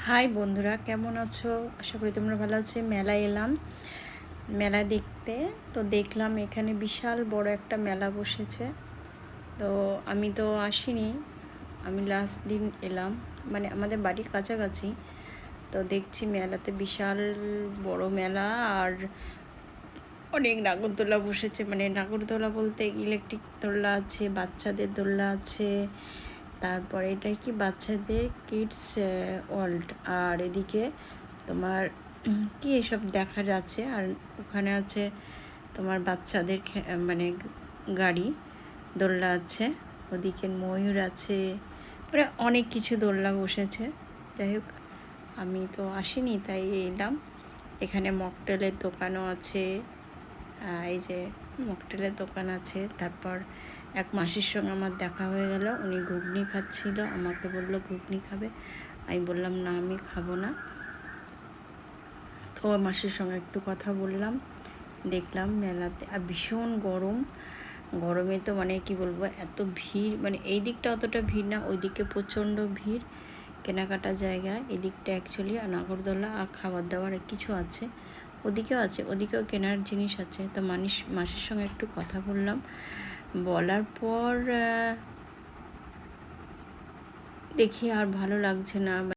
High বন্ধুরা, কেমন আছো? আশা করি তোমরা ভালো আছো। মেলায় এলাম মেলা দেখতে। তো দেখলাম এখানে বিশাল বড় একটা মেলা বসেছে। তো আমি তো আসিনি, আমি লাস্ট দিন এলাম, মানে আমাদের বাড়ির কাছাকাছি। তো দেখছি মেলাতে বিশাল বড় মেলা, আর অনেক নাগরদোলা বসেছে। মানে নাগরদোলা বলতে ইলেকট্রিক দোলনা আছে, বাচ্চাদের দোলনা আছে, তারপরে এটাই কি বাচ্চাদের কিডস ওয়ার্ল্ড। আর এদিকে তোমার কি এসব দেখার আছে। আর ওখানে আছে তোমার বাচ্চাদের মানে গাড়ি দোলনা আছে, ওদিকে ময়ূর আছে, মানে অনেক কিছু দোলনা বসেছে। যাই হোক, আমি তো আসিনি তাই এলাম। এখানে মকটেলের দোকানও আছে, এই যে মকটেলের দোকান আছে। তারপর এক মাসির সঙ্গে আমার দেখা হয়ে গেল, উনি ঘুগনি খাচ্ছিল, আমাকে বললো ঘুগনি খাবে। আমি বললাম না, আমি খাবো না। তো মাসির সঙ্গে একটু কথা বললাম, দেখলাম মেলাতে। আর ভীষণ গরম, গরমে তো মানে কি বলবো, এত ভিড়। মানে এই দিকটা অতটা ভিড় না, ওই দিকে প্রচণ্ড ভিড় কেনাকাটা জায়গা। এদিকটা অ্যাকচুয়ালি নাগরদোলা আর খাবার দাবার কিছু আছে, ওদিকেও আছে, ওদিকেও কেনার জিনিস আছে। তো মাসির সঙ্গে একটু কথা বললাম, বলার পর দেখি আর ভালো লাগছে না।